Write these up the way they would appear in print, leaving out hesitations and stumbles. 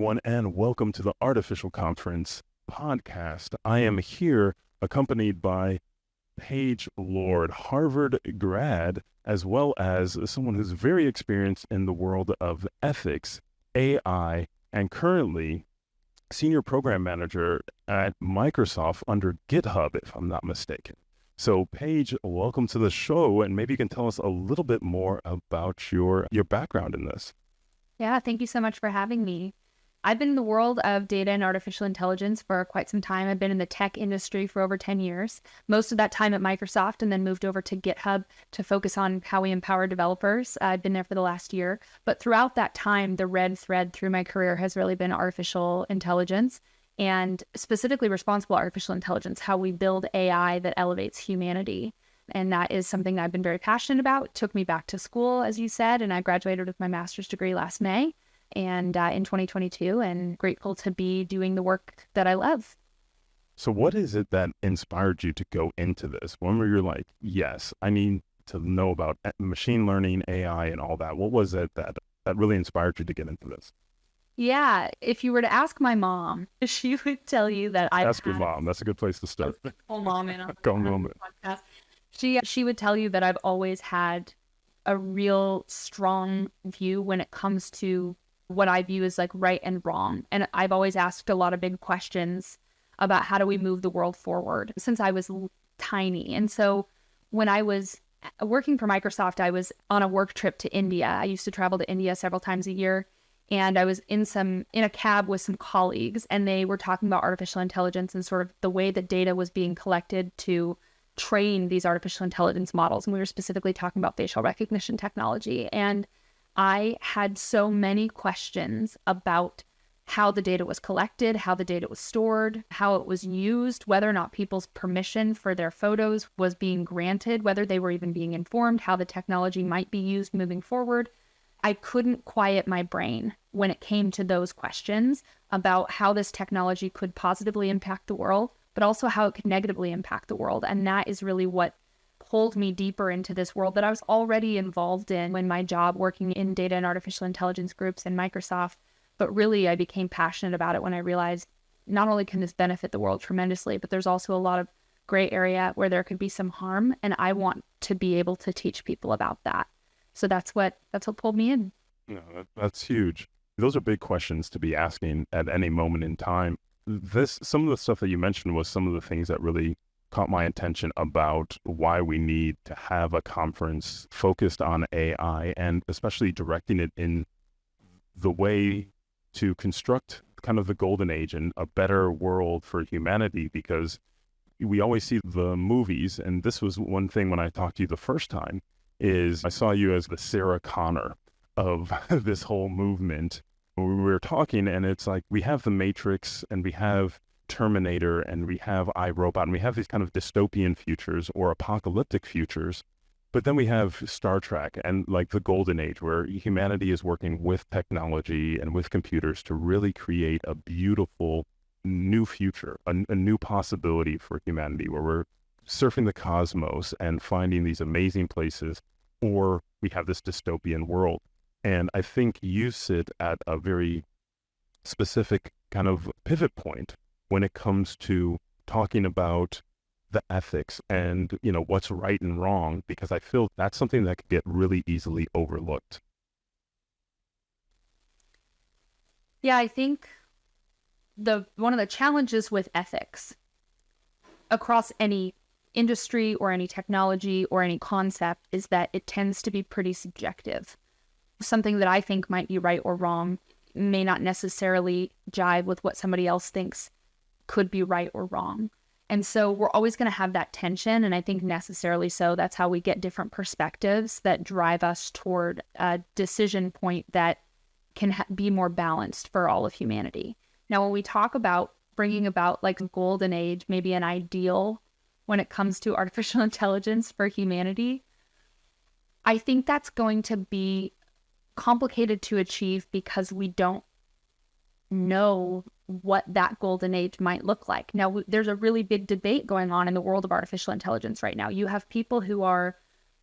everyone, and welcome to the Artificial Conference podcast. I am here accompanied by Paige Lord, Harvard grad, as well as someone who's very experienced in the world of ethics, AI, and currently senior program manager at Microsoft under GitHub, if I'm not mistaken. So, Paige, welcome to the show, and maybe you can tell us a little bit more about your background in this. Yeah, thank you so much for having me. I've been in the world of data and artificial intelligence for quite some time. I've been in the tech industry for over 10 years, most of that time at Microsoft, and then moved over to GitHub to focus on how we empower developers. I've been there for the last year. But throughout that time, the red thread through my career has really been artificial intelligence and specifically responsible artificial intelligence, how we build AI that elevates humanity. And that is something that I've been very passionate about. It took me back to school, as you said, and I graduated with my master's degree last May and in 2022, and grateful to be doing the work that I love. So what is it that inspired you to go into this? When were you like, yes, I need to know about machine learning, AI, and all that? What was it that really inspired you to get into this? Yeah, if you were to ask my mom, she would tell you that I Ask your had mom. That's a good place to start. a full mom in Go on on. the podcast. She would tell you that I've always had a real strong view when it comes to what I view as like right and wrong. And I've always asked a lot of big questions about how do we move the world forward since I was tiny. And so when I was working for Microsoft, I was on a work trip to India. I used to travel to India several times a year. And I was in a cab with some colleagues, and they were talking about artificial intelligence and sort of the way that data was being collected to train these artificial intelligence models. And we were specifically talking about facial recognition technology. And I had so many questions about how the data was collected, how the data was stored, how it was used, whether or not people's permission for their photos was being granted, whether they were even being informed, how the technology might be used moving forward. I couldn't quiet my brain when it came to those questions about how this technology could positively impact the world, but also how it could negatively impact the world. And that is really what pulled me deeper into this world that I was already involved in when my job working in data and artificial intelligence groups in Microsoft. But really, I became passionate about it when I realized not only can this benefit the world tremendously, but there's also a lot of gray area where there could be some harm. And I want to be able to teach people about that. So that's what pulled me in. No, that's huge. Those are big questions to be asking at any moment in time. Some of the stuff that you mentioned was some of the things that really caught my attention about why we need to have a conference focused on AI and especially directing it in the way to construct kind of the golden age and a better world for humanity, because we always see the movies. And this was one thing when I talked to you the first time is I saw you as the Sarah Connor of this whole movement. We were talking and it's like we have the Matrix and we have Terminator and we have iRobot and we have these kind of dystopian futures or apocalyptic futures. But then we have Star Trek and like the golden age where humanity is working with technology and with computers to really create a beautiful new future, a new possibility for humanity where we're surfing the cosmos and finding these amazing places, or we have this dystopian world. And I think you sit at a very specific kind of pivot point when it comes to talking about the ethics and, what's right and wrong, because I feel that's something that could get really easily overlooked. Yeah, I think one of the challenges with ethics across any industry or any technology or any concept is that it tends to be pretty subjective. Something that I think might be right or wrong may not necessarily jive with what somebody else thinks could be right or wrong. And so we're always going to have that tension. And I think necessarily so, that's how we get different perspectives that drive us toward a decision point that can be more balanced for all of humanity. Now, when we talk about bringing about like a golden age, maybe an ideal when it comes to artificial intelligence for humanity, I think that's going to be complicated to achieve because we don't know what that golden age might look like. Now, there's a really big debate going on in the world of artificial intelligence right now. You have people who are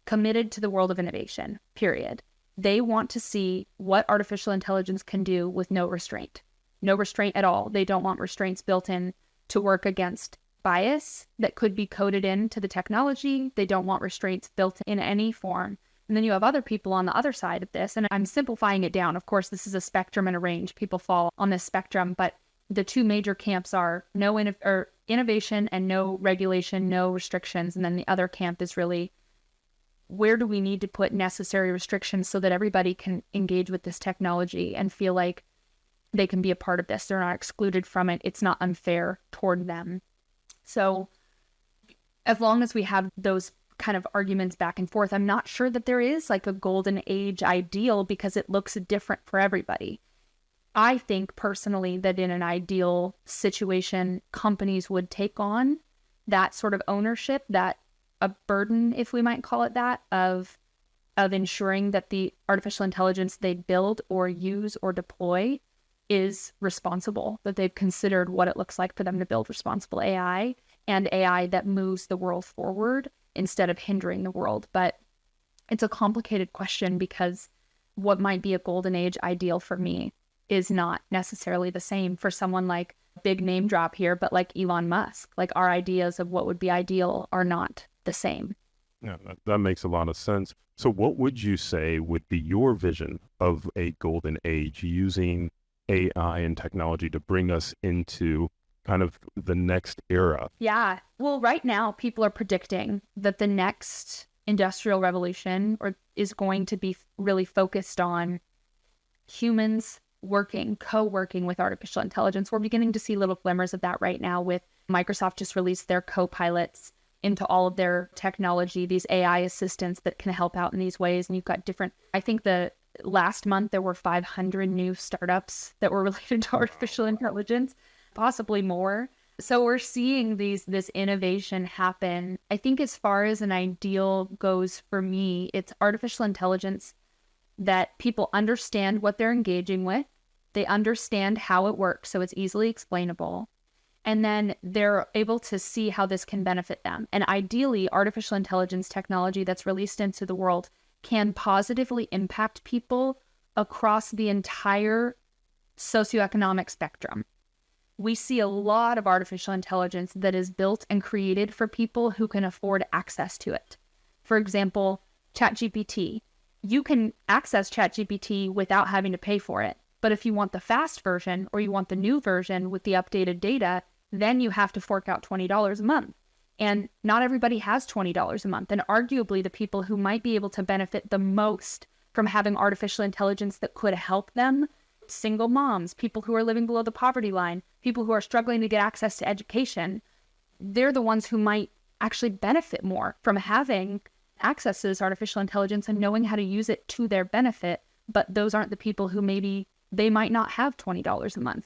committed to the world of innovation, period. They want to see what artificial intelligence can do with no restraint. no restraint at all. They don't want restraints built in to work against bias that could be coded into the technology. They don't want restraints built in any form. And then you have other people on the other side of this, and I'm simplifying it down. Of course, this is a spectrum and a range. People fall on this spectrum, but the two major camps are no innovation and no regulation, no restrictions. And then the other camp is really, where do we need to put necessary restrictions so that everybody can engage with this technology and feel like they can be a part of this? They're not excluded from it. It's not unfair toward them. So as long as we have those kind of arguments back and forth, I'm not sure that there is like a golden age ideal, because it looks different for everybody. I think personally that in an ideal situation, companies would take on that sort of ownership, that a burden, if we might call it that, of ensuring that the artificial intelligence they build or use or deploy is responsible, that they've considered what it looks like for them to build responsible AI and AI that moves the world forward instead of hindering the world. But it's a complicated question, because what might be a golden age ideal for me is not necessarily the same for someone like, big name drop here, but like Elon Musk. Like, our ideas of what would be ideal are not the same. Yeah, that makes a lot of sense. So what would you say would be your vision of a golden age using AI and technology to bring us into kind of the next era? Yeah. Well, right now, people are predicting that the next industrial revolution is going to be really focused on humans co-working with artificial intelligence. We're beginning to see little glimmers of that right now with Microsoft just released their co-pilots into all of their technology, these AI assistants that can help out in these ways. And you've got I think the last month there were 500 new startups that were related to artificial intelligence, possibly more. So we're seeing this innovation happen. I think as far as an ideal goes for me, it's artificial intelligence that people understand what they're engaging with. They understand how it works, so it's easily explainable. And then they're able to see how this can benefit them. And ideally, artificial intelligence technology that's released into the world can positively impact people across the entire socioeconomic spectrum. We see a lot of artificial intelligence that is built and created for people who can afford access to it. For example, ChatGPT. You can access ChatGPT without having to pay for it. But if you want the fast version or you want the new version with the updated data, then you have to fork out $20 a month. And not everybody has $20 a month. And arguably the people who might be able to benefit the most from having artificial intelligence that could help them, single moms, people who are living below the poverty line, people who are struggling to get access to education, they're the ones who might actually benefit more from having access to this artificial intelligence and knowing how to use it to their benefit. But those aren't the people who maybe they might not have $20 a month.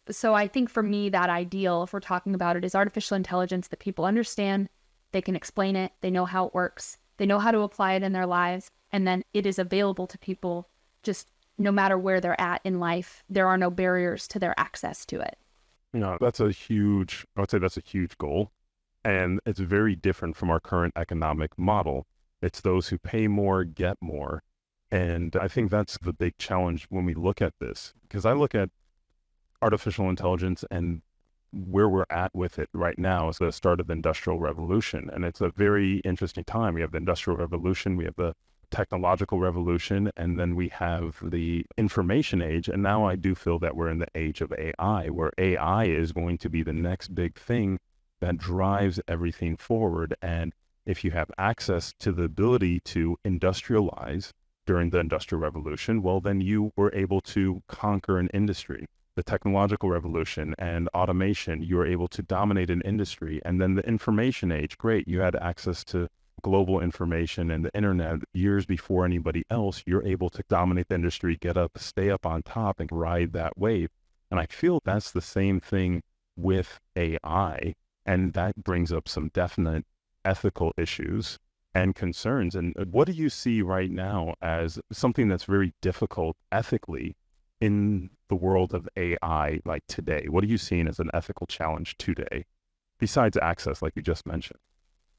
So I think for me, that ideal, if we're talking about it, is artificial intelligence that people understand, they can explain it, they know how it works, they know how to apply it in their lives, and then it is available to people just no matter where they're at in life. There are no barriers to their access to it. I would say that's a huge goal. And it's very different from our current economic model. It's those who pay more, get more. And I think that's the big challenge when we look at this, because I look at artificial intelligence and where we're at with it right now is the start of the Industrial Revolution. And it's a very interesting time. We have the Industrial Revolution, we have the technological revolution, and then we have the information age. And now I do feel that we're in the age of AI, where AI is going to be the next big thing that drives everything forward. And if you have access to the ability to industrialize during the Industrial Revolution, well, then you were able to conquer an industry. The technological revolution and automation, you were able to dominate an industry. And then the information age, great, you had access to global information and the internet years before anybody else. You're able to dominate the industry, stay up on top and ride that wave. And I feel that's the same thing with AI. And that brings up some definite ethical issues and concerns. And what do you see right now as something that's very difficult ethically in the world of AI, like today? What are you seeing as an ethical challenge today, besides access, like you just mentioned?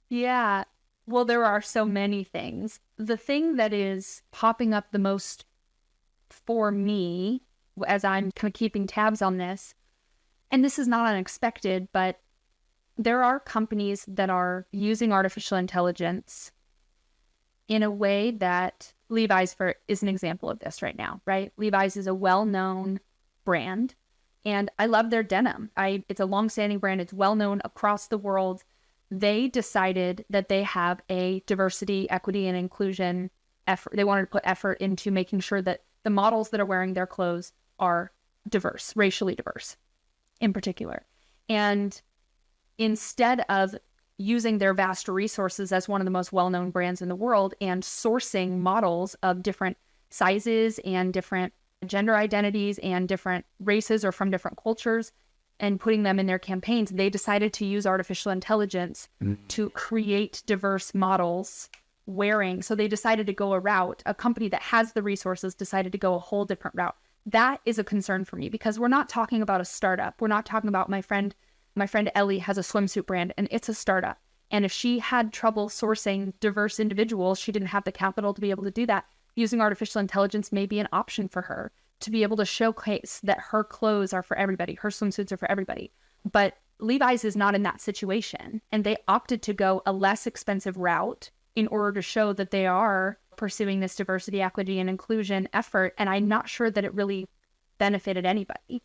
Yeah, well, there are so many things. The thing that is popping up the most for me as I'm kind of keeping tabs on this, and this is not unexpected, but there are companies that are using artificial intelligence in a way that Levi's is an example of this right now, right? Levi's is a well-known brand, and I love their denim. It's a long-standing brand. It's well-known across the world. They decided that they have a diversity, equity, and inclusion effort. They wanted to put effort into making sure that the models that are wearing their clothes are diverse, racially diverse in particular. And instead of using their vast resources as one of the most well-known brands in the world and sourcing models of different sizes and different gender identities and different races or from different cultures and putting them in their campaigns, they decided to use artificial intelligence to create diverse models wearing. So they decided to go a route. A company that has the resources decided to go a whole different route. That is a concern for me because we're not talking about a startup. We're not talking about my friend Ellie has a swimsuit brand and it's a startup. And if she had trouble sourcing diverse individuals, she didn't have the capital to be able to do that. Using artificial intelligence may be an option for her to be able to showcase that her clothes are for everybody, her swimsuits are for everybody. But Levi's is not in that situation. And they opted to go a less expensive route in order to show that they are pursuing this diversity, equity, and inclusion effort. And I'm not sure that it really benefited anybody.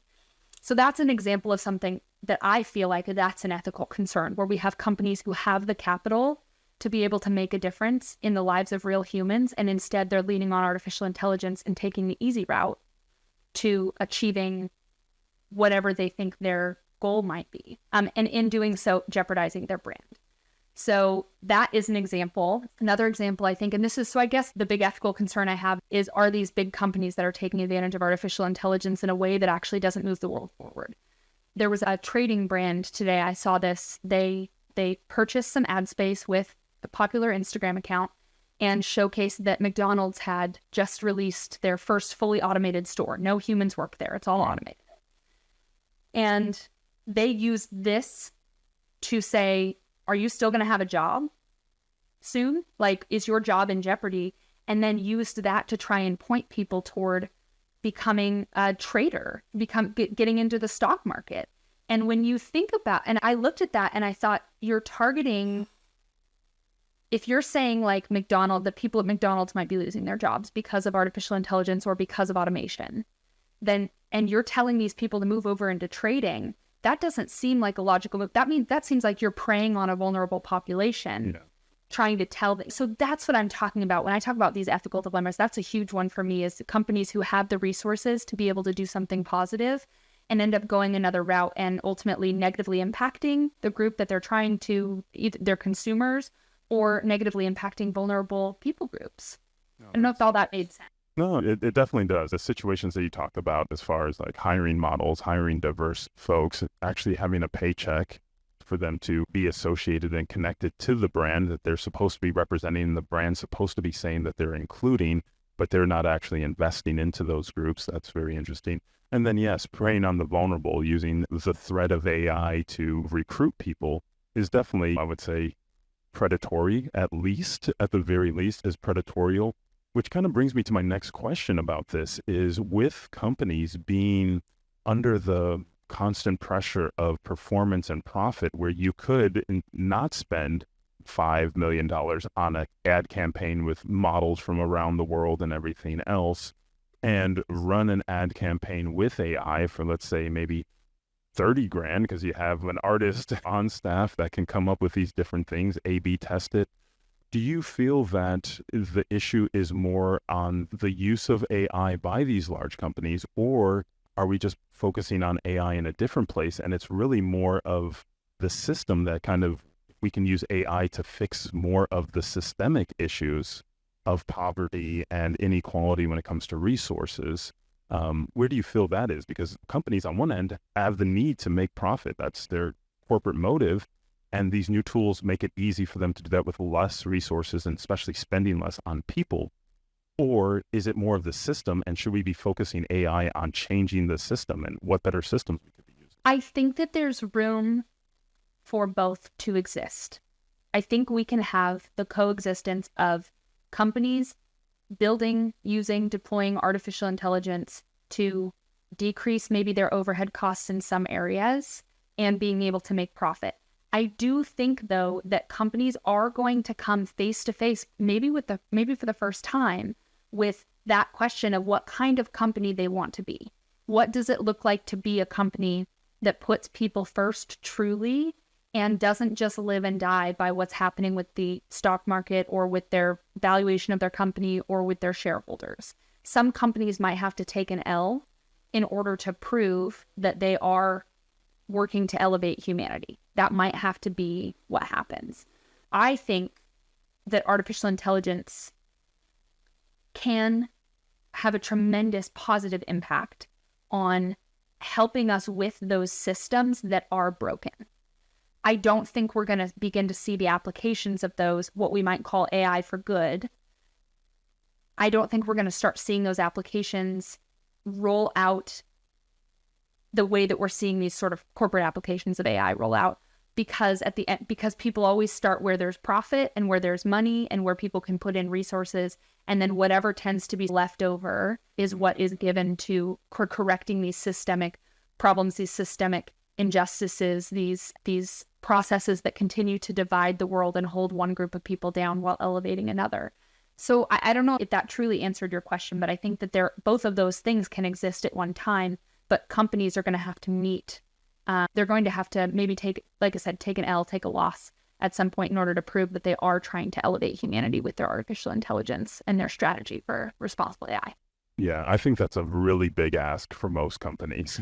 So that's an example of something that I feel like that's an ethical concern, where we have companies who have the capital to be able to make a difference in the lives of real humans, and instead they're leaning on artificial intelligence and taking the easy route to achieving whatever they think their goal might be. And in doing so, jeopardizing their brand. So that is an example. Another example, I think, and this is, so I guess the big ethical concern I have is, are these big companies that are taking advantage of artificial intelligence in a way that actually doesn't move the world forward? There was a trading brand today. I saw this. They purchased some ad space with a popular Instagram account and showcased that McDonald's had just released their first fully automated store. No humans work there. It's all automated. And they used this to say, are you still going to have a job soon? Like, is your job in jeopardy? And then used that to try and point people toward becoming a trader, getting into the stock market. And when you think about, and I looked at that and I thought, you're targeting, if you're saying like that people at McDonald's might be losing their jobs because of artificial intelligence or because of automation, then, and you're telling these people to move over into trading, that doesn't seem like a logical move. That seems like you're preying on a vulnerable population, trying to tell them. So that's what I'm talking about. When I talk about these ethical dilemmas, that's a huge one for me, is companies who have the resources to be able to do something positive and end up going another route and ultimately negatively impacting the group that they're trying to, either their consumers, or negatively impacting vulnerable people groups. I don't know if all that made sense. No, it definitely does. The situations that you talked about, as far as like hiring models, hiring diverse folks, actually having a paycheck for them to be associated and connected to the brand that they're supposed to be representing, the brand's supposed to be saying that they're including, but they're not actually investing into those groups. That's very interesting. And then, yes, preying on the vulnerable, using the threat of AI to recruit people is definitely, I would say, predatory, at the very least, is predatorial. Which kind of brings me to my next question about this, is with companies being under the constant pressure of performance and profit, where you could not spend $5 million on an ad campaign with models from around the world and everything else, and run an ad campaign with AI for, let's say, maybe 30 grand, because you have an artist on staff that can come up with these different things, A/B test it. Do you feel that the issue is more on the use of AI by these large companies, or are we just focusing on AI in a different place and it's really more of the system that kind of, we can use AI to fix more of the systemic issues of poverty and inequality when it comes to resources? Where do you feel that is? Because companies on one end have the need to make profit. That's their corporate motive. And these new tools make it easy for them to do that with less resources and especially spending less on people. Or is it more of the system? And should we be focusing AI on changing the system, and what better systems we could be using? I think that there's room for both to exist. I think we can have the coexistence of companies building, using, deploying artificial intelligence to decrease maybe their overhead costs in some areas and being able to make profit. I do think, though, that companies are going to come face to face, maybe for the first time, with that question of what kind of company they want to be. What does it look like to be a company that puts people first truly and doesn't just live and die by what's happening with the stock market or with their valuation of their company or with their shareholders? Some companies might have to take an L in order to prove that they are working to elevate humanity. That might have to be what happens. I think that artificial intelligence can have a tremendous positive impact on helping us with those systems that are broken. I don't think we're going to begin to see the applications of those, what we might call AI for good. I don't think we're going to start seeing those applications roll out the way that we're seeing these sort of corporate applications of AI roll out, because at the end, because people always start where there's profit and where there's money and where people can put in resources, and then whatever tends to be left over is what is given to correcting these systemic problems, these systemic injustices, these processes that continue to divide the world and hold one group of people down while elevating another. So I don't know if that truly answered your question, but I think that both of those things can exist at one time, but companies are going to have to meet. They're going to have to maybe take, like I said, take an L, take a loss at some point in order to prove that they are trying to elevate humanity with their artificial intelligence and their strategy for responsible AI. Yeah, I think that's a really big ask for most companies.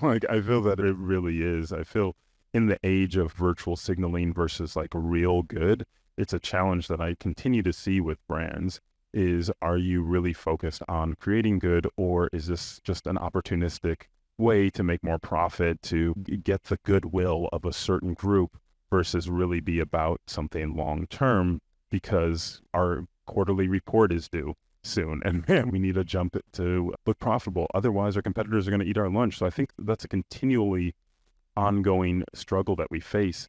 Like, I feel that it really is. I feel in the age of virtual signaling versus like real good, it's a challenge that I continue to see with brands is, are you really focused on creating good, or is this just an opportunistic way to make more profit, to get the goodwill of a certain group versus really be about something long-term because our quarterly report is due soon and man, we need to jump it to look profitable. Otherwise our competitors are going to eat our lunch. So I think that's a continually ongoing struggle that we face.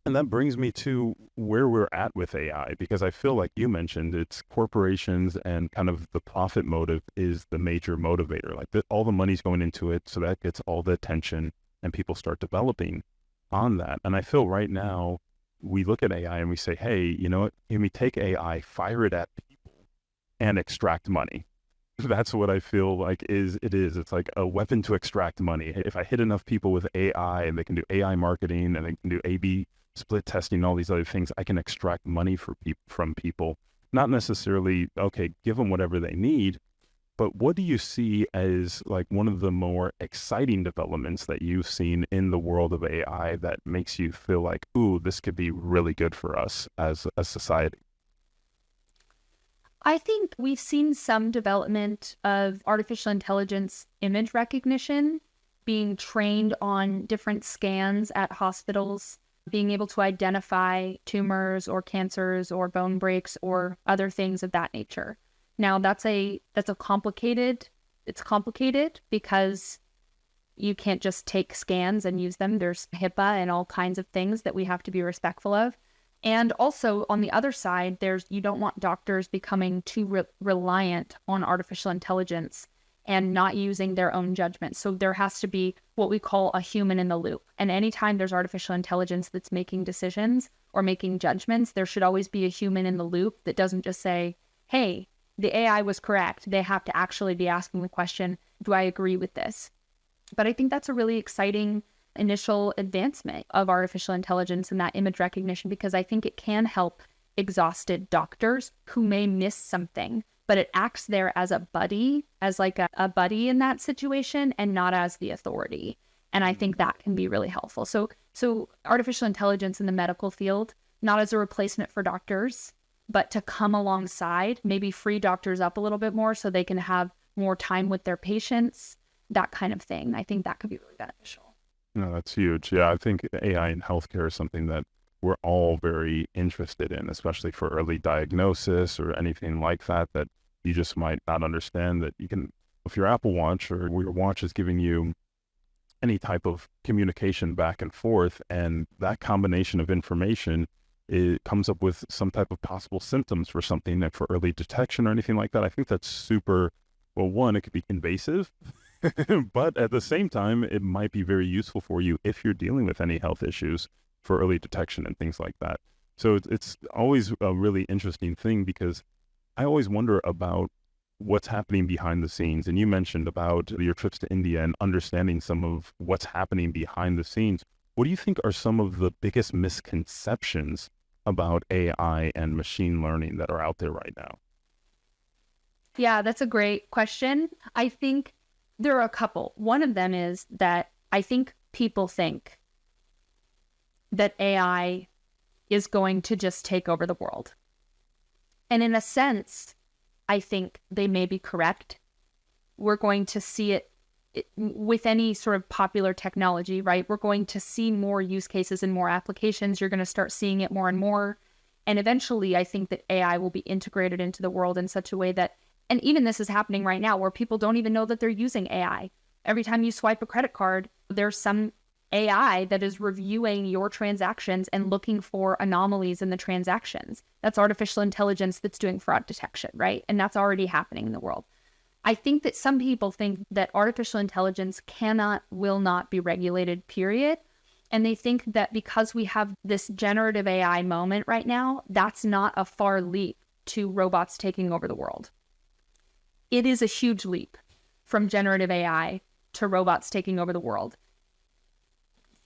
And that brings me to where we're at with AI, because I feel like you mentioned it's corporations and kind of the profit motive is the major motivator. Like all the money's going into it, so that gets all the attention and people start developing on that. And I feel right now we look at AI and we say, hey, you know what? Can we take AI, fire it at people and extract money? That's what I feel like it's like a weapon to extract money. If I hit enough people with AI and they can do AI marketing and they can do A/B split testing and all these other things, I can extract money from people. Not necessarily, okay, give them whatever they need, but what do you see as like one of the more exciting developments that you've seen in the world of AI that makes you feel like, ooh, this could be really good for us as a society? I think we've seen some development of artificial intelligence image recognition being trained on different scans at hospitals, being able to identify tumors or cancers or bone breaks or other things of that nature. Now that's complicated because you can't just take scans and use them. There's HIPAA and all kinds of things that we have to be respectful of. And also on the other side, you don't want doctors becoming too reliant on artificial intelligence and not using their own judgment. So there has to be what we call a human in the loop. And anytime there's artificial intelligence that's making decisions or making judgments, there should always be a human in the loop that doesn't just say, hey, the AI was correct. They have to actually be asking the question, do I agree with this? But I think that's a really exciting initial advancement of artificial intelligence and that image recognition, because I think it can help exhausted doctors who may miss something, but it acts there as a buddy, as like a buddy in that situation and not as the authority. And I think that can be really helpful. So artificial intelligence in the medical field, not as a replacement for doctors, but to come alongside, maybe free doctors up a little bit more so they can have more time with their patients, that kind of thing. I think that could be really beneficial. No, that's huge. Yeah, I think AI in healthcare is something that we're all very interested in, especially for early diagnosis or anything like that, that you just might not understand that you can, if your Apple Watch or your watch is giving you any type of communication back and forth, and that combination of information, it comes up with some type of possible symptoms for something, like for early detection or anything like that. I think that's super, well, one, it could be invasive But at the same time, it might be very useful for you if you're dealing with any health issues for early detection and things like that. So it's always a really interesting thing because I always wonder about what's happening behind the scenes. And you mentioned about your trips to India and understanding some of what's happening behind the scenes. What do you think are some of the biggest misconceptions about AI and machine learning that are out there right now? Yeah, that's a great question. I think there are a couple. One of them is that I think people think that AI is going to just take over the world. And in a sense, I think they may be correct. We're going to see it with any sort of popular technology, right? We're going to see more use cases and more applications. You're going to start seeing it more and more. And eventually, I think that AI will be integrated into the world in such a way that, and even this is happening right now where people don't even know that they're using AI. Every time you swipe a credit card, there's some AI that is reviewing your transactions and looking for anomalies in the transactions. That's artificial intelligence that's doing fraud detection, right? And that's already happening in the world. I think that some people think that artificial intelligence will not be regulated, period. And they think that because we have this generative AI moment right now, that's not a far leap to robots taking over the world. It is a huge leap from generative AI to robots taking over the world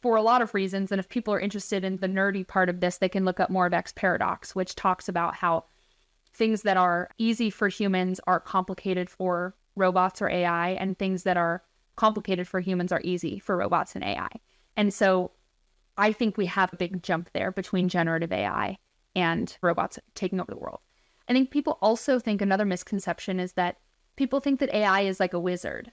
for a lot of reasons. And if people are interested in the nerdy part of this, they can look up more of X Paradox, which talks about how things that are easy for humans are complicated for robots or AI, and things that are complicated for humans are easy for robots and AI. And so I think we have a big jump there between generative AI and robots taking over the world. I think people also think another misconception is that people think that AI is like a wizard.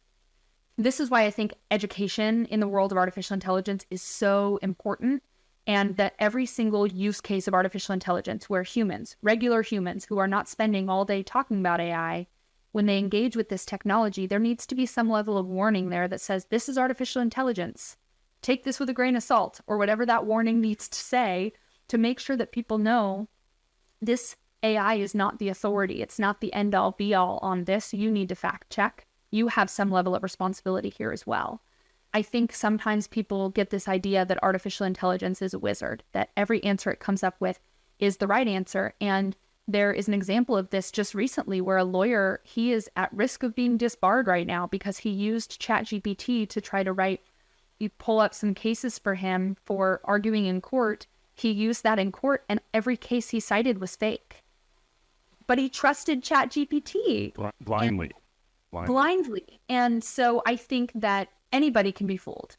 This is why I think education in the world of artificial intelligence is so important, and that every single use case of artificial intelligence where humans, regular humans who are not spending all day talking about AI, when they engage with this technology, there needs to be some level of warning there that says, this is artificial intelligence. Take this with a grain of salt, or whatever that warning needs to say, to make sure that people know this AI is not the authority. It's not the end all be all on this. You need to fact check. You have some level of responsibility here as well. I think sometimes people get this idea that artificial intelligence is a wizard, that every answer it comes up with is the right answer. And there is an example of this just recently where a lawyer, he is at risk of being disbarred right now because he used ChatGPT to try to pull up some cases for him for arguing in court. He used that in court, and every case he cited was fake. But he trusted ChatGPT. Blindly. Blindly. And so I think that anybody can be fooled.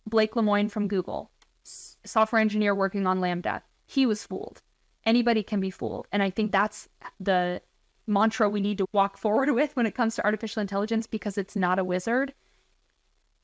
Blake Lemoine from Google, software engineer working on Lambda, he was fooled. Anybody can be fooled. And I think that's the mantra we need to walk forward with when it comes to artificial intelligence, because it's not a wizard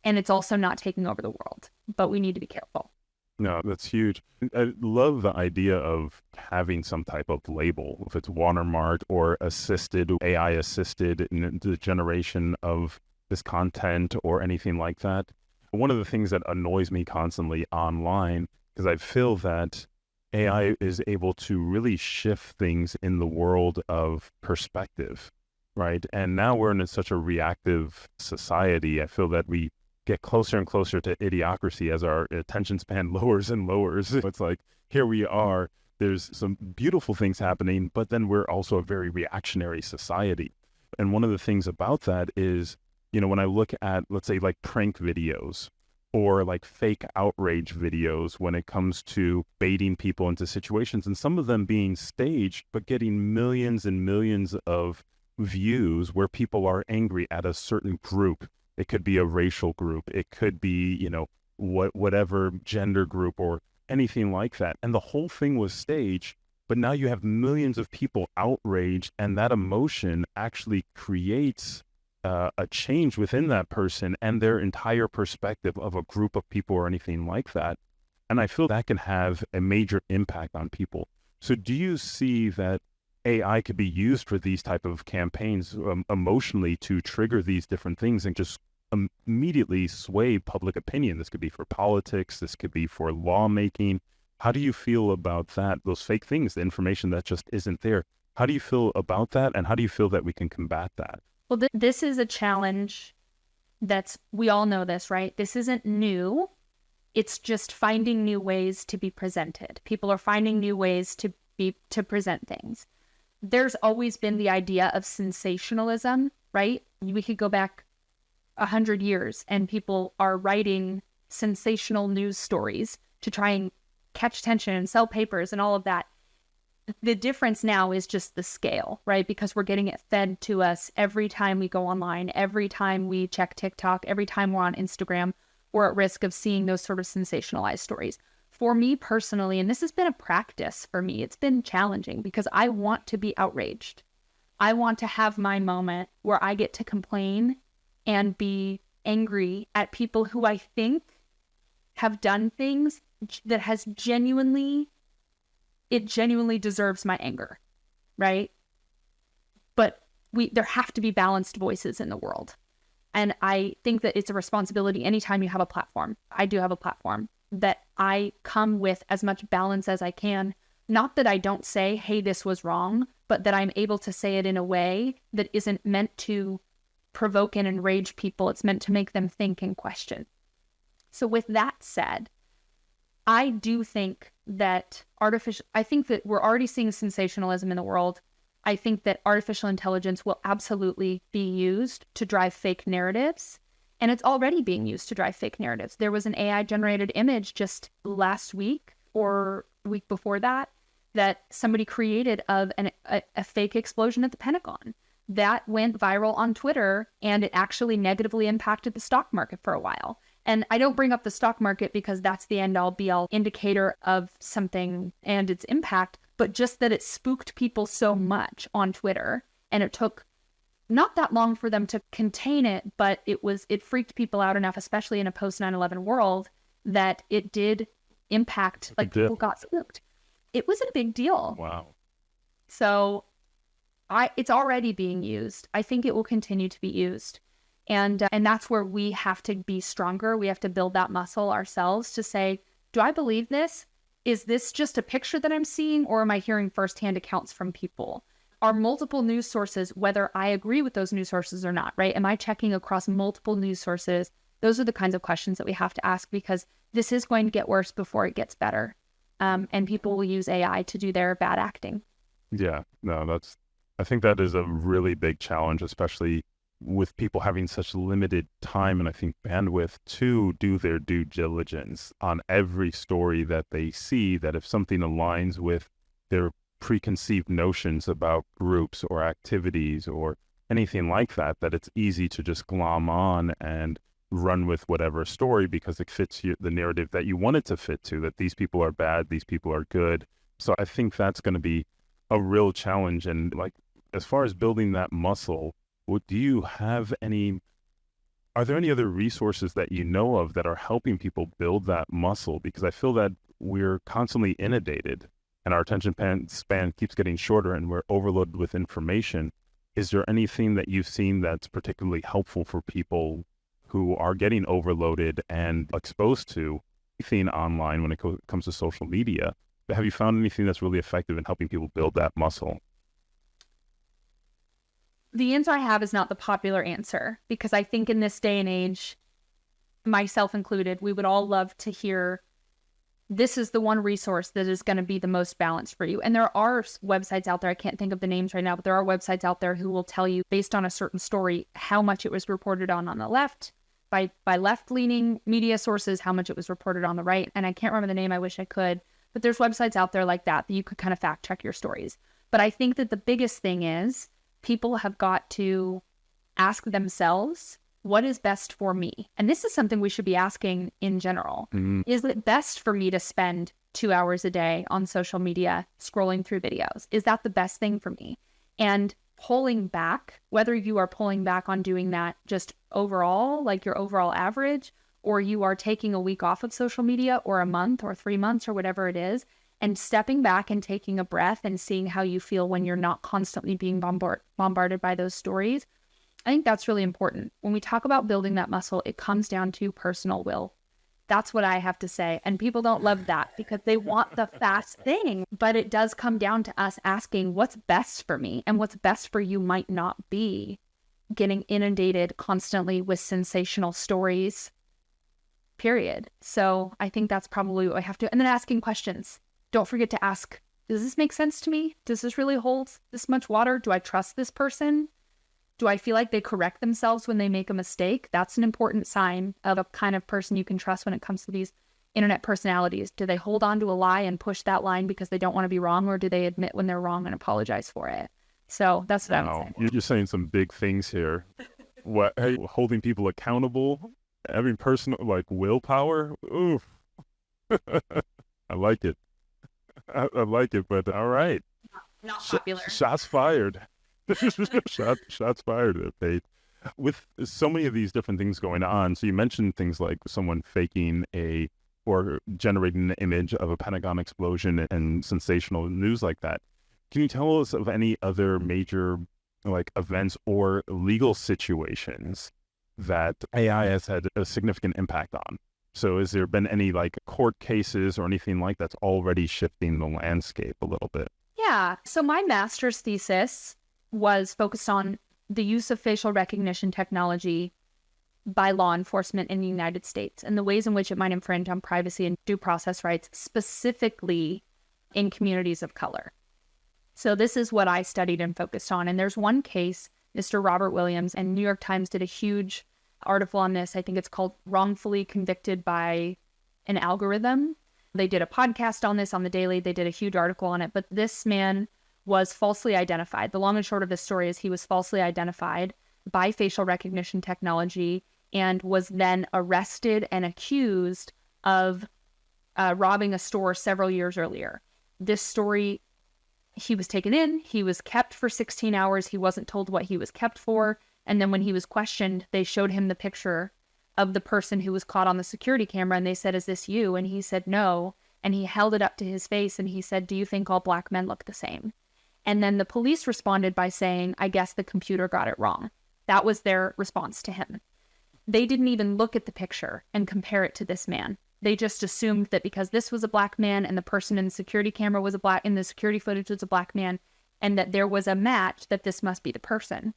and it's also not taking over the world. But we need to be careful. No, that's huge. I love the idea of having some type of label, if it's watermarked or assisted, AI assisted in the generation of this content or anything like that. One of the things that annoys me constantly online, because I feel that AI is able to really shift things in the world of perspective, right? And now we're in such a reactive society. I feel that we get closer and closer to idiocracy as our attention span lowers and lowers. It's like, here we are, there's some beautiful things happening, but then we're also a very reactionary society. And one of the things about that is, when I look at, let's say, like prank videos or like fake outrage videos when it comes to baiting people into situations, and some of them being staged, but getting millions and millions of views where people are angry at a certain group. It could be a racial group. It could be, whatever gender group or anything like that. And the whole thing was staged, but now you have millions of people outraged, and that emotion actually creates a change within that person and their entire perspective of a group of people or anything like that. And I feel that can have a major impact on people. So do you see that AI could be used for these type of campaigns emotionally to trigger these different things and just immediately sway public opinion? This could be for politics. This could be for lawmaking. How do you feel about that? Those fake things, the information that just isn't there. How do you feel about that? And how do you feel that we can combat that? Well, this is a challenge we all know this, right? This isn't new. It's just finding new ways to be presented. People are finding new ways to present things. There's always been the idea of sensationalism, right? We could go back 100 years and people are writing sensational news stories to try and catch attention and sell papers and all of that. The difference now is just the scale, right? Because we're getting it fed to us every time we go online, every time we check TikTok, every time we're on Instagram, we're at risk of seeing those sort of sensationalized stories. For me personally, and this has been a practice for me, it's been challenging because I want to be outraged. I want to have my moment where I get to complain and be angry at people who I think have done things that it genuinely deserves my anger, right? But there have to be balanced voices in the world. And I think that it's a responsibility anytime you have a platform. I do have a platform that I come with as much balance as I can. Not that I don't say, hey, this was wrong, but that I'm able to say it in a way that isn't meant to provoke and enrage people. It's meant to make them think and question. So with that said, I do think that I think that we're already seeing sensationalism in the world. I think that artificial intelligence will absolutely be used to drive fake narratives. And it's already being used to drive fake narratives. There was an AI generated image just last week or the week before that somebody created of a fake explosion at the Pentagon. That went viral on Twitter, and it actually negatively impacted the stock market for a while. And I don't bring up the stock market because that's the end all be all indicator of something and its impact, but just that it spooked people so much on Twitter, and it took not that long for them to contain it, but it freaked people out enough, especially in a post 9/11 world, that it did impact, like people got spooked. It was a big deal. Wow. So it's already being used. I think it will continue to be used. And that's where we have to be stronger. We have to build that muscle ourselves to say, do I believe this? Is this just a picture that I'm seeing, or am I hearing firsthand accounts from people? Are multiple news sources, whether I agree with those news sources or not, right? Am I checking across multiple news sources? Those are the kinds of questions that we have to ask, because this is going to get worse before it gets better. And people will use AI to do their bad acting. Yeah, no, I think that is a really big challenge, especially with people having such limited time and I think bandwidth to do their due diligence on every story that they see, that if something aligns with their preconceived notions about groups or activities or anything like that, that it's easy to just glom on and run with whatever story because it fits the narrative that you want it to fit to, that these people are bad, these people are good. So I think that's going to be a real challenge. And like, as far as building that muscle, are there any other resources that you know of that are helping people build that muscle? Because I feel that we're constantly inundated and our attention span keeps getting shorter and we're overloaded with information. Is there anything that you've seen that's particularly helpful for people who are getting overloaded and exposed to anything online when it comes to social media? Have you found anything that's really effective in helping people build that muscle? The answer I have is not the popular answer, because I think in this day and age, myself included, we would all love to hear this is the one resource that is going to be the most balanced for you. And there are websites out there, I can't think of the names right now, but there are websites out there who will tell you based on a certain story, how much it was reported on the left, by left-leaning media sources, how much it was reported on the right. And I can't remember the name, I wish I could, but there's websites out there like that you could kind of fact check your stories. But I think that the biggest thing is people have got to ask themselves, what is best for me? And this is something we should be asking in general. Mm-hmm. Is it best for me to spend 2 hours a day on social media scrolling through videos? Is that the best thing for me? And pulling back, whether you are pulling back on doing that just overall, like your overall average, or you are taking a week off of social media or a month or 3 months or whatever it is, and stepping back and taking a breath and seeing how you feel when you're not constantly being bombarded by those stories. I think that's really important. When we talk about building that muscle, it comes down to personal will. That's what I have to say. And people don't love that because they want the fast thing. But it does come down to us asking what's best for me, and what's best for you might not be getting inundated constantly with sensational stories, period. So I think that's probably what I have to, and then asking questions. Don't forget to ask, does this make sense to me? Does this really hold this much water? Do I trust this person? Do I feel like they correct themselves when they make a mistake? That's an important sign of a kind of person you can trust when it comes to these internet personalities. Do they hold on to a lie and push that line because they don't want to be wrong, or do they admit when they're wrong and apologize for it? So that's what I would say. You're saying some big things here. What, hey, holding people accountable, having personal like willpower. Oof. I like it. I like it, but all right. Not popular. Shots fired. Shots fired there, Paige. With so many of these different things going on, so you mentioned things like someone faking or generating an image of a Pentagon explosion and sensational news like that. Can you tell us of any other major like events or legal situations that AI has had a significant impact on? So has there been any like court cases or anything like that's already shifting the landscape a little bit? Yeah. So my master's thesis was focused on the use of facial recognition technology by law enforcement in the United States and the ways in which it might infringe on privacy and due process rights, specifically in communities of color. So this is what I studied and focused on. And there's one case, Mr. Robert Williams, and New York Times did a huge article on this. I think it's called Wrongfully Convicted by an Algorithm. They did a podcast on this on the Daily. They did a huge article on it. But this man was falsely identified. The long and short of this story is he was falsely identified by facial recognition technology and was then arrested and accused of robbing a store several years earlier. This story, he was taken in, he was kept for 16 hours. He wasn't told what he was kept for. And then when he was questioned, they showed him the picture of the person who was caught on the security camera. And they said, "Is this you?" And he said, "No." And he held it up to his face and he said, "Do you think all black men look the same?" And then the police responded by saying, "I guess the computer got it wrong." That was their response to him. They didn't even look at the picture and compare it to this man. They just assumed that because this was a black man and the person in the security camera was in the security footage was a black man, and that there was a match, that this must be the person.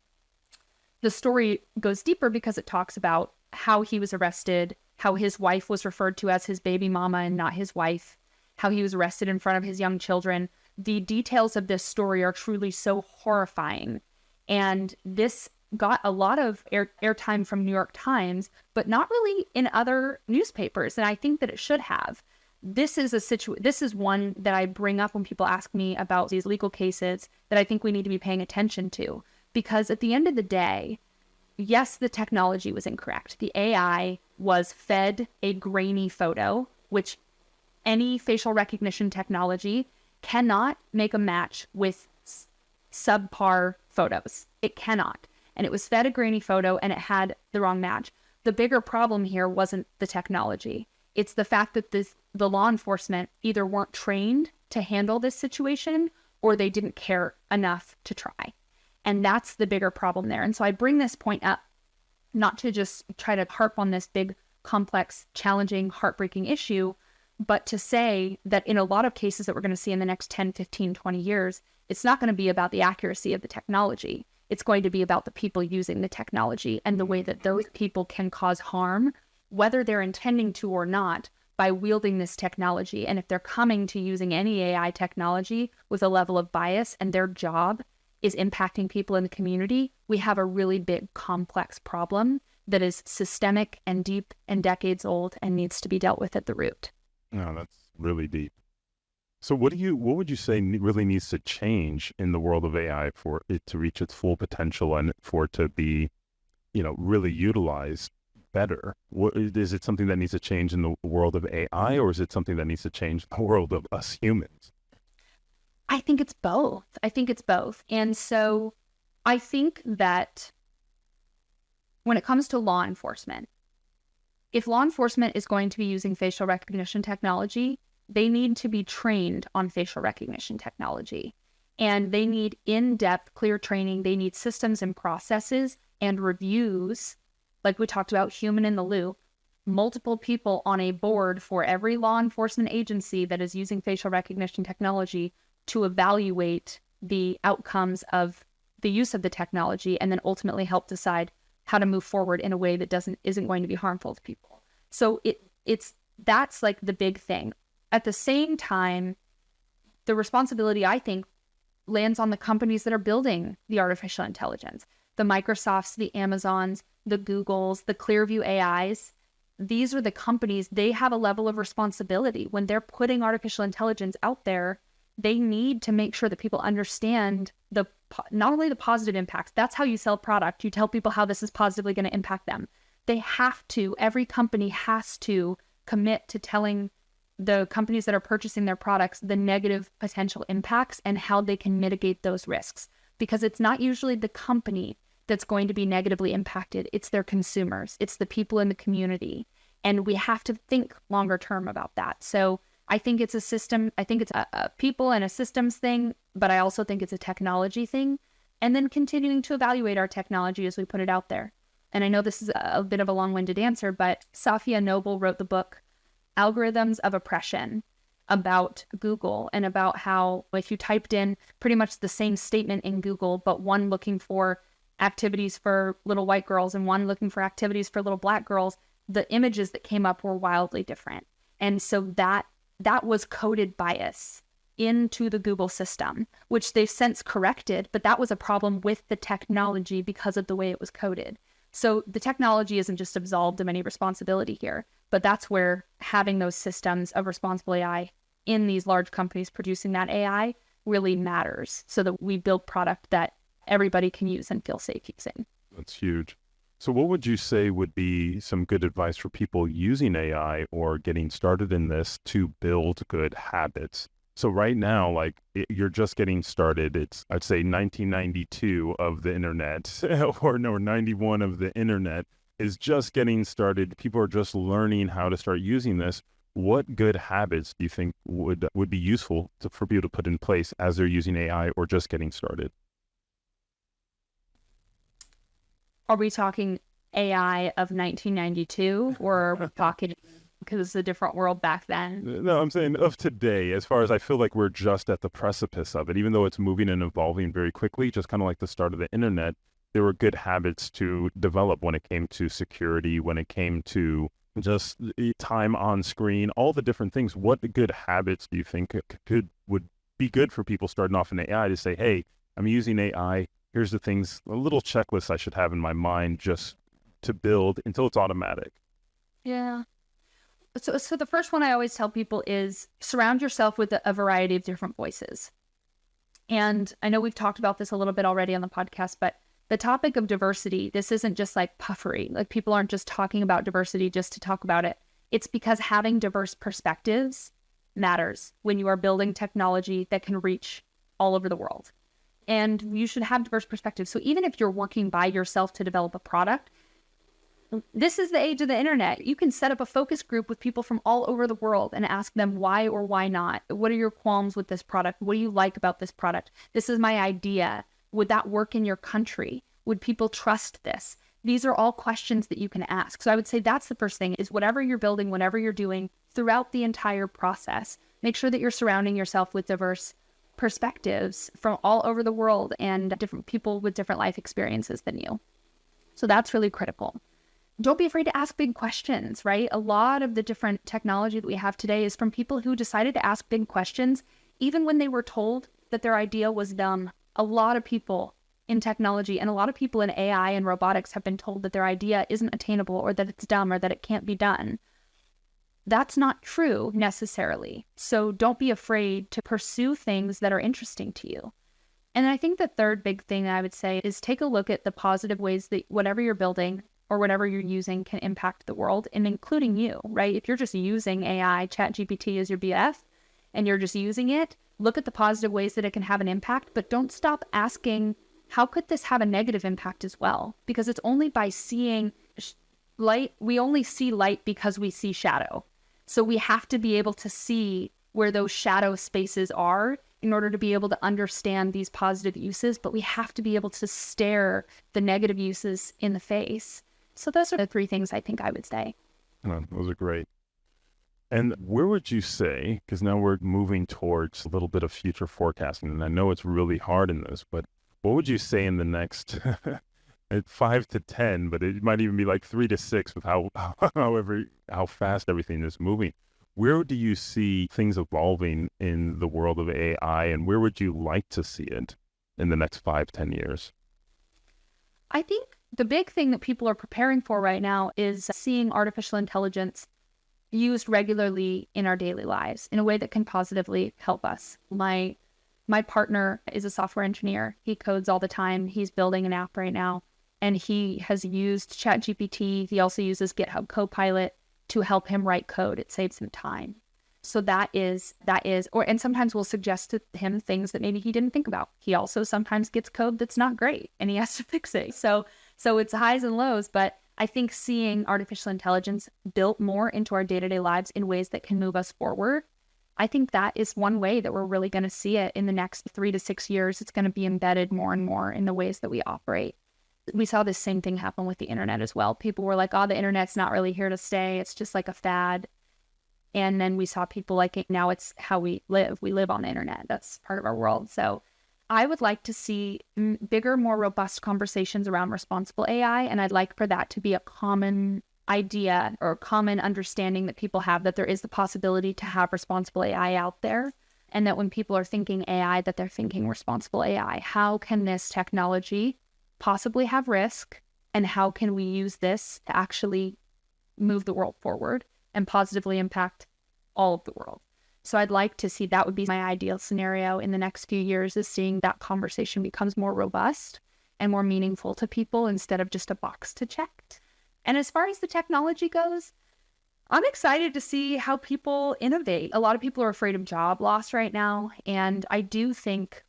The story goes deeper because it talks about how he was arrested, how his wife was referred to as his baby mama and not his wife, how he was arrested in front of his young children. The details of this story are truly so horrifying. And this got a lot of airtime from New York Times, but not really in other newspapers. And I think that it should have. This is one that I bring up when people ask me about these legal cases that I think we need to be paying attention to. Because at the end of the day, yes, the technology was incorrect. The AI was fed a grainy photo, which any facial recognition technology cannot make a match with subpar photos. It cannot. And it was fed a grainy photo and it had the wrong match. The bigger problem here wasn't the technology. It's the fact that the law enforcement either weren't trained to handle this situation or they didn't care enough to try. And that's the bigger problem there. And so I bring this point up not to just try to harp on this big, complex, challenging, heartbreaking issue, but to say that in a lot of cases that we're going to see in the next 10, 15, 20 years, it's not going to be about the accuracy of the technology. It's going to be about the people using the technology and the way that those people can cause harm, whether they're intending to or not, by wielding this technology. And if they're coming to using any AI technology with a level of bias and their job is impacting people in the community, we have a really big, complex problem that is systemic and deep and decades old and needs to be dealt with at the root. No, that's really deep. So what would you say really needs to change in the world of AI for it to reach its full potential and for it to be, really utilized better? Is it something that needs to change in the world of AI, or is it something that needs to change in the world of us humans? I think it's both. And so I think that when it comes to law enforcement, if law enforcement is going to be using facial recognition technology, they need to be trained on facial recognition technology. And they need in-depth, clear training. They need systems and processes and reviews, like we talked about, human in the loop, multiple people on a board for every law enforcement agency that is using facial recognition technology to evaluate the outcomes of the use of the technology, and then ultimately help decide how to move forward in a way that isn't going to be harmful to people. So that's like the big thing. At the same time, the responsibility, I think, lands on the companies that are building the artificial intelligence, the Microsofts, the Amazons, the Googles, the Clearview AIs. These are the companies, they have a level of responsibility. When they're putting artificial intelligence out there, they need to make sure that people understand not only the positive impacts, that's how you sell product. You tell people how this is positively going to impact them. Every company has to commit to telling the companies that are purchasing their products the negative potential impacts and how they can mitigate those risks. Because it's not usually the company that's going to be negatively impacted. It's their consumers. It's the people in the community. And we have to think longer term about that. So I think it's a system. I think it's a people and a systems thing, but I also think it's a technology thing. And then continuing to evaluate our technology as we put it out there. And I know this is a bit of a long-winded answer, but Safiya Noble wrote the book Algorithms of Oppression about Google, and about how if you typed in pretty much the same statement in Google, but one looking for activities for little white girls and one looking for activities for little black girls, the images that came up were wildly different. And so that was coded bias into the Google system, which they've since corrected, but that was a problem with the technology because of the way it was coded. So the technology isn't just absolved of any responsibility here, but that's where having those systems of responsible AI in these large companies producing that AI really matters, so that we build product that everybody can use and feel safe using. That's huge. So what would you say would be some good advice for people using AI or getting started in this to build good habits? So right now, you're just getting started. It's, I'd say 1992 of the internet or 91 of the internet is just getting started. People are just learning how to start using this. What good habits do you think would be useful for people to put in place as they're using AI or just getting started? Are we talking AI of 1992, or are we talking because it's a different world back then? No, I'm saying of today, as far as I feel like we're just at the precipice of it, even though it's moving and evolving very quickly, just kind of like the start of the internet, there were good habits to develop when it came to security, when it came to just time on screen, all the different things. What good habits do you think would be good for people starting off in AI to say, hey, I'm using AI. Here's the things, a little checklist I should have in my mind just to build until it's automatic. Yeah. So the first one I always tell people is surround yourself with a variety of different voices. And I know we've talked about this a little bit already on the podcast, but the topic of diversity, this isn't just like puffery. Like, people aren't just talking about diversity just to talk about it. It's because having diverse perspectives matters when you are building technology that can reach all over the world. And you should have diverse perspectives. So even if you're working by yourself to develop a product, this is the age of the internet. You can set up a focus group with people from all over the world and ask them why or why not. What are your qualms with this product? What do you like about this product? This is my idea. Would that work in your country? Would people trust this? These are all questions that you can ask. So I would say that's the first thing, is whatever you're building, whatever you're doing throughout the entire process, make sure that you're surrounding yourself with diverse perspectives from all over the world and different people with different life experiences than you. So that's really critical. Don't be afraid to ask big questions, right? A lot of the different technology that we have today is from people who decided to ask big questions, even when they were told that their idea was dumb. A lot of people in technology and a lot of people in AI and robotics have been told that their idea isn't attainable, or that it's dumb, or that it can't be done. That's not true necessarily. So don't be afraid to pursue things that are interesting to you. And I think the third big thing I would say is take a look at the positive ways that whatever you're building or whatever you're using can impact the world, and including you, right? If you're just using AI, ChatGPT as your BF, and you're just using it, look at the positive ways that it can have an impact, but don't stop asking, how could this have a negative impact as well? Because it's only by seeing light, we only see light because we see shadow. So we have to be able to see where those shadow spaces are in order to be able to understand these positive uses, but we have to be able to stare the negative uses in the face. So those are the three things I think I would say. Oh, those are great. And where would you say, because now we're moving towards a little bit of future forecasting, and I know it's really hard in this, but What would you say in the next at 5 to 10, but it might even be like 3 to 6 with how however how fast everything is moving. Where do you see things evolving in the world of AI, and where would you like to see it in the next 5, 10 years? I think the big thing that people are preparing for right now is seeing artificial intelligence used regularly in our daily lives in a way that can positively help us. My partner is a software engineer. He codes all the time. He's building an app right now, and he has used ChatGPT. He also uses GitHub Copilot to help him write code. It saves him time. So and sometimes we'll suggest to him things that maybe he didn't think about. He also sometimes gets code that's not great and he has to fix it. So it's highs and lows, but I think seeing artificial intelligence built more into our day-to-day lives in ways that can move us forward, I think that is one way that we're really going to see it in the next 3 to 6 years. It's going to be embedded more and more in the ways that we operate. We saw this same thing happen with the internet as well. People were like, oh, the internet's not really here to stay. It's just like a fad. And then we saw people like it. Now it's how we live. We live on the internet. That's part of our world. So I would like to see bigger, more robust conversations around responsible AI. And I'd like for that to be a common idea or common understanding that people have, that there is the possibility to have responsible AI out there. And that when people are thinking AI, that they're thinking responsible AI. How can this technology possibly have risk? And how can we use this to actually move the world forward and positively impact all of the world? So I'd like to see, that would be my ideal scenario in the next few years, is seeing that conversation becomes more robust and more meaningful to people instead of just a box to check. And as far as the technology goes, I'm excited to see how people innovate. A lot of people are afraid of job loss right now. And I do think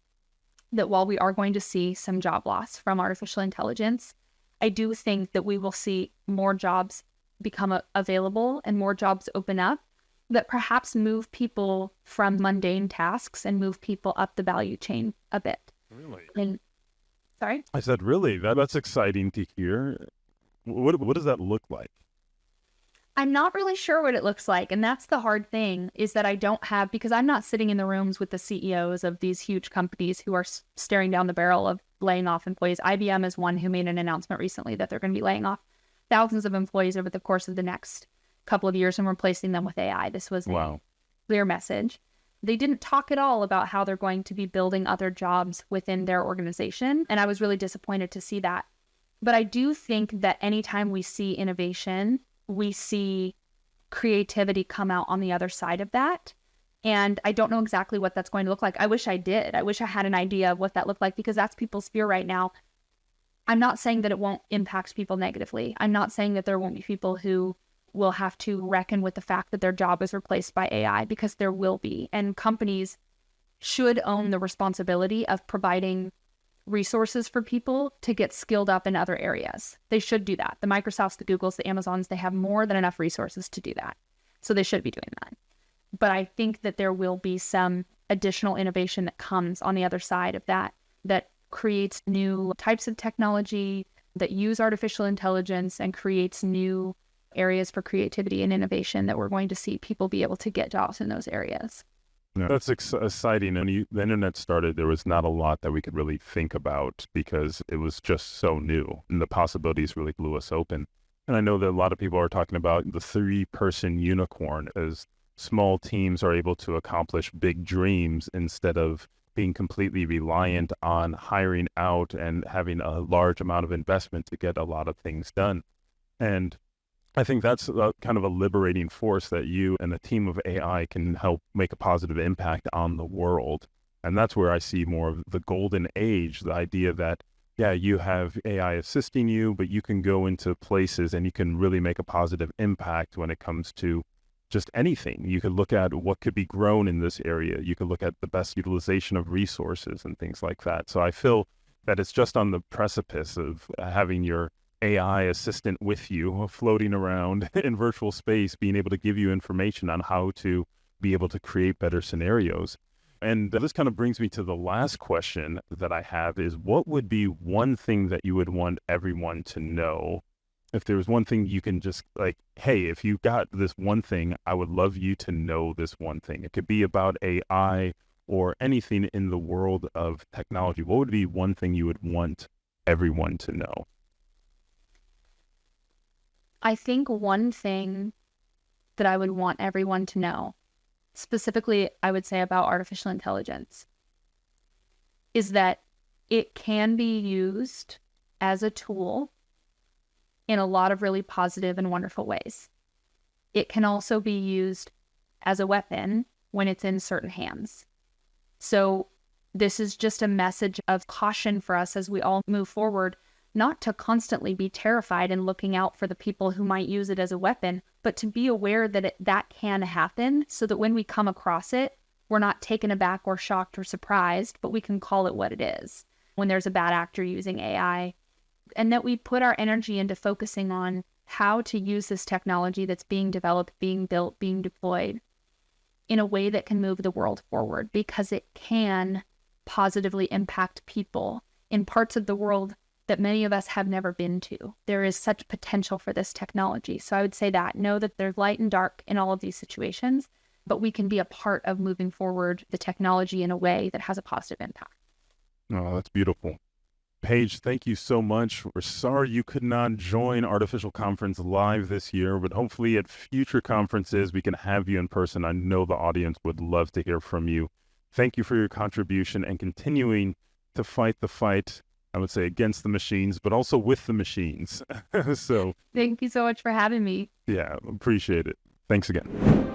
that while we are going to see some job loss from artificial intelligence, I do think that we will see more jobs become available and more jobs open up that perhaps move people from mundane tasks and move people up the value chain a bit. Really? And sorry? I said, really? That's exciting to hear. What does that look like? I'm not really sure what it looks like. And that's the hard thing, is that I don't have, because I'm not sitting in the rooms with the CEOs of these huge companies who are staring down the barrel of laying off employees. IBM is one who made an announcement recently that they're going to be laying off thousands of employees over the course of the next couple of years and replacing them with AI. This was a clear message. They didn't talk at all about how they're going to be building other jobs within their organization. And I was really disappointed to see that. But I do think that anytime we see innovation, we see creativity come out on the other side of that. And I don't know exactly what that's going to look like. I wish I did. I wish I had an idea of what that looked like, because that's people's fear right now. I'm not saying that it won't impact people negatively. I'm not saying that there won't be people who will have to reckon with the fact that their job is replaced by AI, because there will be. And companies should own the responsibility of providing resources for people to get skilled up in other areas. They should do that. The Microsofts, the Googles, the Amazons, they have more than enough resources to do that. So they should be doing that. But I think that there will be some additional innovation that comes on the other side of that, that creates new types of technology that use artificial intelligence and creates new areas for creativity and innovation, that we're going to see people be able to get jobs in those areas. Yeah, that's exciting. And the internet started, there was not a lot that we could really think about because it was just so new, and the possibilities really blew us open. And I know that a lot of people are talking about the 3-person unicorn, as small teams are able to accomplish big dreams instead of being completely reliant on hiring out and having a large amount of investment to get a lot of things done. And I think that's kind of a liberating force, that you and a team of AI can help make a positive impact on the world. And that's where I see more of the golden age, the idea that, yeah, you have AI assisting you, but you can go into places and you can really make a positive impact when it comes to just anything. You could look at what could be grown in this area. You could look at the best utilization of resources and things like that. So I feel that it's just on the precipice of having your AI assistant with you floating around in virtual space, being able to give you information on how to be able to create better scenarios. And this kind of brings me to the last question that I have is, what would be one thing that you would want everyone to know? If there was one thing you can just like, hey, if you got this one thing, I would love you to know this one thing. It could be about AI or anything in the world of technology, what would be one thing you would want everyone to know? I think one thing that I would want everyone to know, specifically, I would say about artificial intelligence, is that it can be used as a tool in a lot of really positive and wonderful ways. It can also be used as a weapon when it's in certain hands. So this is just a message of caution for us as we all move forward, not to constantly be terrified and looking out for the people who might use it as a weapon, but to be aware that that can happen, so that when we come across it, we're not taken aback or shocked or surprised, but we can call it what it is when there's a bad actor using AI. And that we put our energy into focusing on how to use this technology that's being developed, being built, being deployed in a way that can move the world forward, because it can positively impact people in parts of the world that many of us have never been to. There is such potential for this technology. So I would say that, know that there's light and dark in all of these situations, but we can be a part of moving forward the technology in a way that has a positive impact. Oh, that's beautiful. Paige, thank you so much. We're sorry you could not join Artificial Conference live this year, but hopefully at future conferences we can have you in person. I know the audience would love to hear from you. Thank you for your contribution and continuing to fight the fight, I would say, against the machines, but also with the machines. So Thank you so much for having me. yeah, appreciate it. Thanks again.